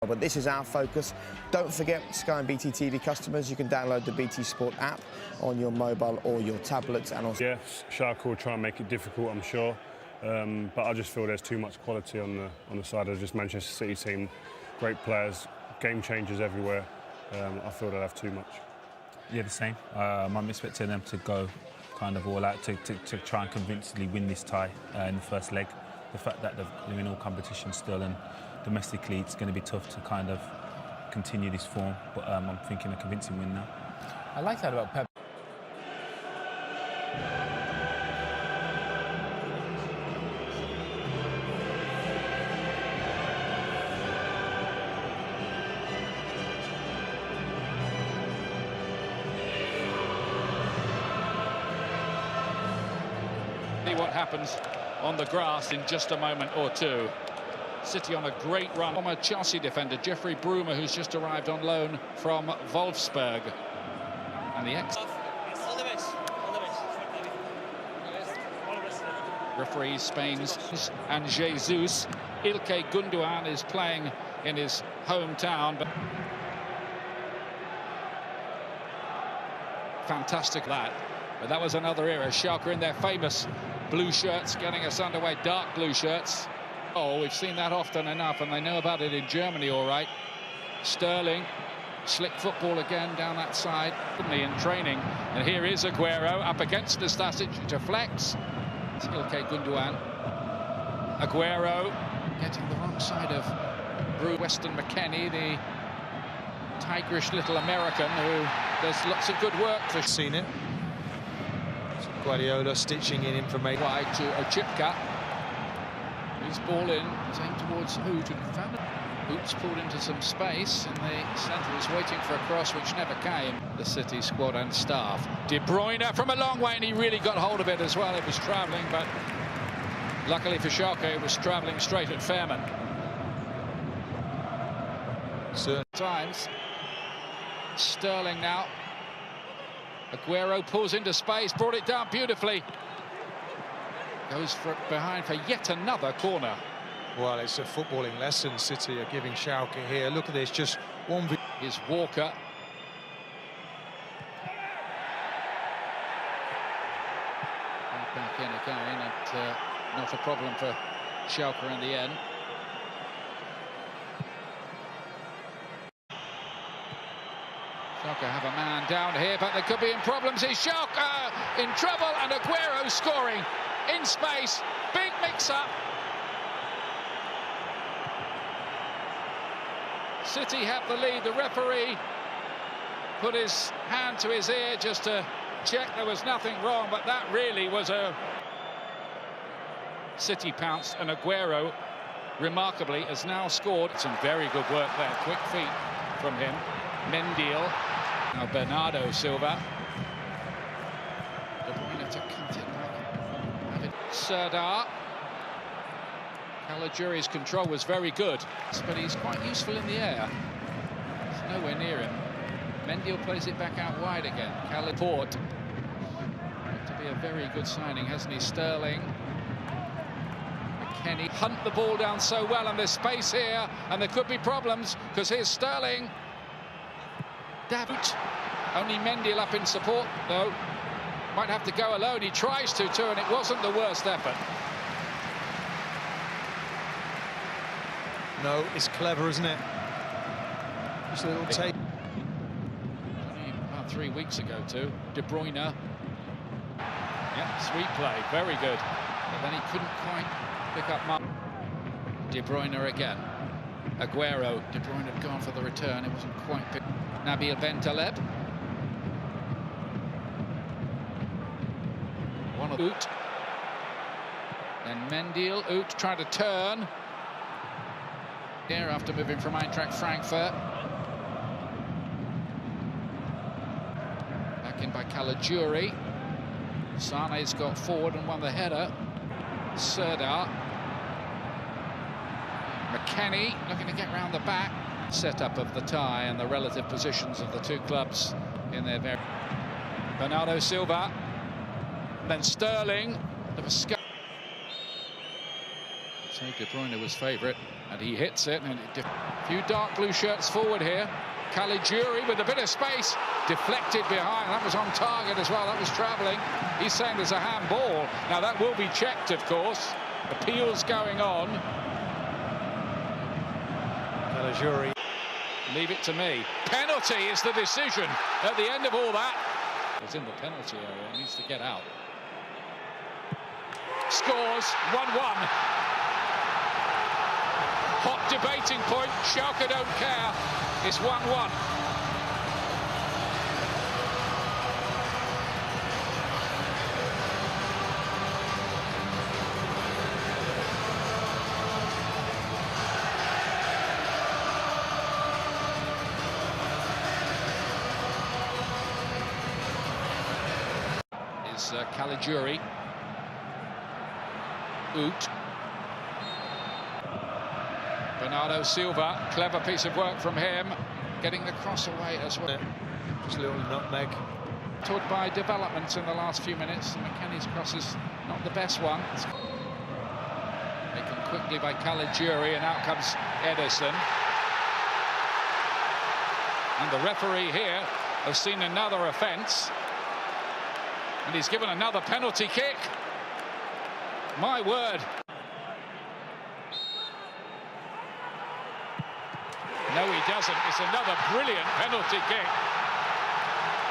But this is our focus. Don't forget, Sky and BT TV customers, you can download the BT Sport app on your mobile or your tablets. And also, yes, Schalke will try and make it difficult, I'm sure. But I just feel there's too much quality on the side of this Manchester City team. Great players, game changers everywhere. I feel they'll have too much. Yeah, the same. I'm expecting them to go kind of all out to try and convincingly win this tie in the first leg. The fact that they're in all competitions still, and domestically it's going to be tough to kind of continue this form, but I'm thinking a convincing win now. I like that about Pep. See what happens on the grass in just a moment or two. City on a great run. Former Chelsea defender Jeffrey Bruma, who's just arrived on loan from Wolfsburg. And the referee Spain's and Jesus. Ilkay Gundogan is playing in his hometown. But fantastic that. But that was another era. Schalke in their famous blue shirts, getting us underway, dark blue shirts. Oh, we've seen that often enough, and they know about it in Germany, all right. Sterling, slick football again down that side, in training. And here is Aguero up against Nastasic, deflects. It's Ilkay Gundogan. Aguero getting the wrong side of Weston McKennie, the tigerish little American who does lots of good work for. Seen it. Guardiola stitching in information. Wide to Ochipka. His ball in, it's aimed towards Hoot, and found it. Hoot's pulled into some space, and the centre is waiting for a cross which never came. The City squad and staff. De Bruyne from a long way, and he really got hold of it as well. It was travelling, but luckily for Schalke, it was travelling straight at Fairman. Times. Sterling now. Aguero pulls into space, brought it down beautifully. Goes behind for yet another corner. Well, it's a footballing lesson City are giving Schalke here. Look at this, just one. Is Walker. Back in again, and not a problem for Schalke in the end. Schalke have a man down here, but they could be in problems. Is Schalke in trouble, and Aguero scoring in space. Big mix-up. City have the lead. The referee put his hand to his ear just to check there was nothing wrong, but that really was a... City pounced, and Aguero, remarkably, has now scored. Some very good work there. Quick feet from him. Mendyl. Now Bernardo Silva. De Bruyne to cut it back. Serdar. Caligiuri's control was very good, but he's quite useful in the air. It's nowhere near him. Mendyl plays it back out wide again. Caliport. To be a very good signing, hasn't he? Sterling. McKennie hunt the ball down so well, and there's space here, and there could be problems, because here's Sterling. David. Only Mendyl up in support, though. Might have to go alone. He tries to, too, and it wasn't the worst effort. No, it's clever, isn't it? Just a little take. Only about 3 weeks ago, too. De Bruyne. Yep, sweet play, very good. But then he couldn't quite pick up Mark. De Bruyne again. Aguero. De Bruyne had gone for the return. It wasn't quite picked. Nabil Bentaleb. One of Oot. Then Mendyl. Oot tried to turn. Here after moving from Eintracht Frankfurt. Back in by Caligiuri. Sane's got forward and won the header. Serdar. McKennie looking to get round the back. Setup of the tie and the relative positions of the two clubs in their very... Bernardo Silva. Then Sterling. So De Bruyne was favourite, and he hits it. And a few dark blue shirts forward here. Caligiuri with a bit of space, deflected behind. That was on target as well. That was travelling. He's saying there's a handball. Now that will be checked, of course. Appeals going on. Caligiuri. Leave it to me. Penalty is the decision at the end of all that. It's in the penalty area. He needs to get out. Scores 1-1. Hot debating point. Schalke don't care. It's 1-1. Is Caligiuri. Oot. Bernardo Silva, clever piece of work from him, getting the cross away as well. Just a little nutmeg. Taught by developments in the last few minutes. McKennie's cross is not the best one. Taken quickly by Caligiuri, and out comes Ederson. And the referee here has seen another offence, and he's given another penalty kick. My word. No, he doesn't. It's another brilliant penalty kick.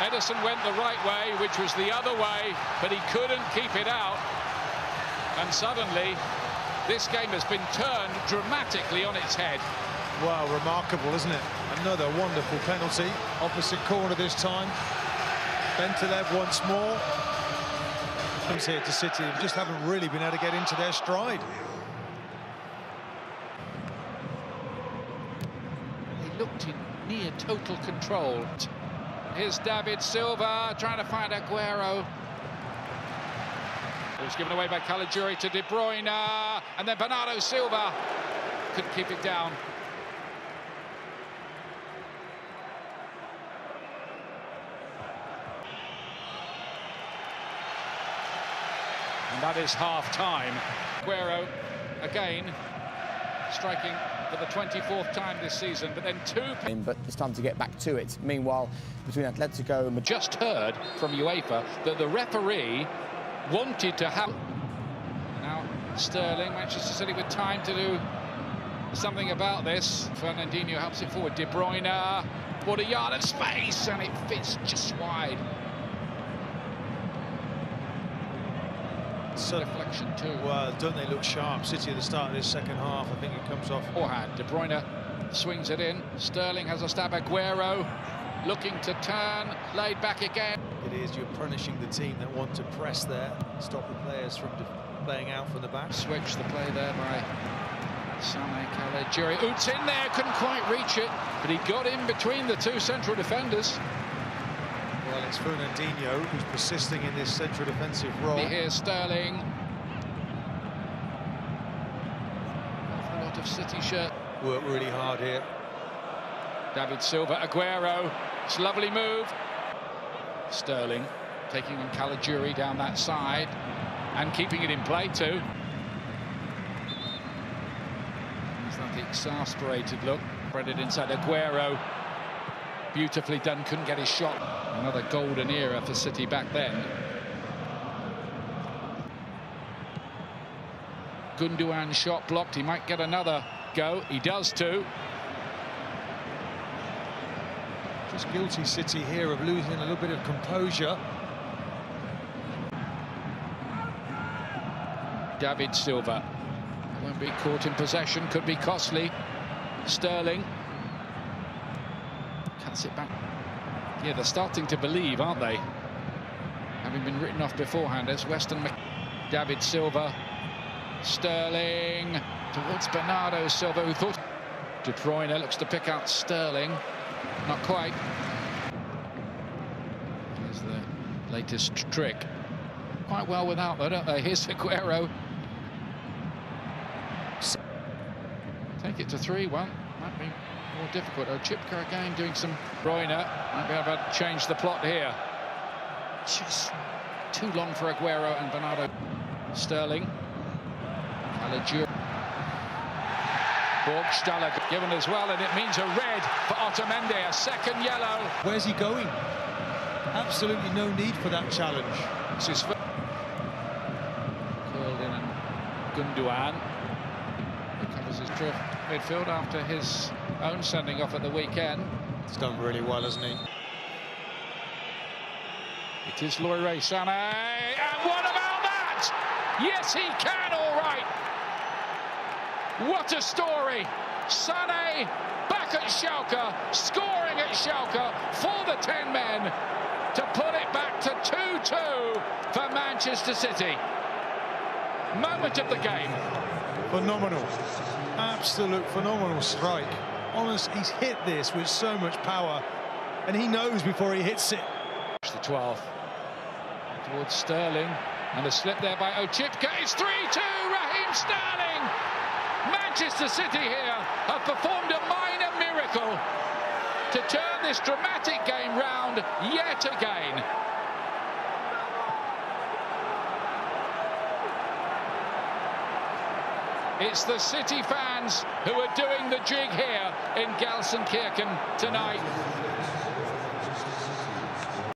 Ederson went the right way, which was the other way, but he couldn't keep it out. And suddenly, this game has been turned dramatically on its head. Wow, remarkable, isn't it? Another wonderful penalty. Opposite corner this time. Bentaleb once more. Comes here to City, just haven't really been able to get into their stride. They looked in near total control. Here's David Silva trying to find Aguero. It was given away by Caligiuri to De Bruyne, and then Bernardo Silva couldn't keep it down. And that is half-time. Aguero, again, striking for the 24th time this season, but then two... But it's time to get back to it. Meanwhile, between Atletico and... Just heard from UEFA that the referee wanted to have... Now, Sterling, Manchester City with time to do something about this. Fernandinho helps it forward. De Bruyne, what a yard of space, and it fits just wide. So, deflection too. Well, don't they look sharp? City at the start of this second half. I think it comes off. Forehand. De Bruyne swings it in. Sterling has a stab. Aguero looking to turn, laid back again. It is. You're punishing the team that want to press there, stop the players from playing out from the back. Switch the play there by Sane Caligiuri. Oots in there, couldn't quite reach it, but he got in between the two central defenders. Well, it's Fernandinho who's persisting in this central defensive role. Here's Sterling. A lot of City shirt. Worked really hard here. David Silva, Aguero. It's a lovely move. Sterling taking on Caligiuri down that side and keeping it in play too. Is that the exasperated look? Spread it inside. Aguero. Beautifully done, couldn't get his shot. Another golden era for City back then. Gundogan shot blocked. He might get another go. He does too. Just guilty City here of losing a little bit of composure. David Silva won't be caught in possession, could be costly. Sterling cuts it back. Yeah, they're starting to believe, aren't they? Having been written off beforehand as Weston. David Silva, Sterling towards Bernardo Silva, who thought De Bruyne looks to pick out Sterling. Not quite. Here's the latest trick. Quite well without that, don't they? Here's Aguero. Take it to 3-1. Might be more difficult. Chipka again doing some... Bruyne might be able to change the plot here. Just too long for Aguero and Bernardo. Sterling. Caligiuri. Burgstaller given as well, and it means a red for Otamendi, a second yellow. Where's he going? Absolutely no need for that challenge. This is curled in, and Gundogan recovers his drift midfield after his own sending off at the weekend. He's done really well, hasn't he? It is Leroy Sané, and what about that? Yes, he can, all right. What a story. Sané back at Schalke, scoring at Schalke for the 10 men to put it back to 2-2 for Manchester City. Moment of the game. Phenomenal. Absolute phenomenal strike. Honest, he's hit this with so much power, and he knows before he hits it. The 12th towards Sterling, and a slip there by Ochipka. It's 3-2, Raheem Sterling. Manchester City here have performed a minor miracle to turn this dramatic game round yet again. It's the City fans who are doing the jig here in Gelsenkirchen tonight.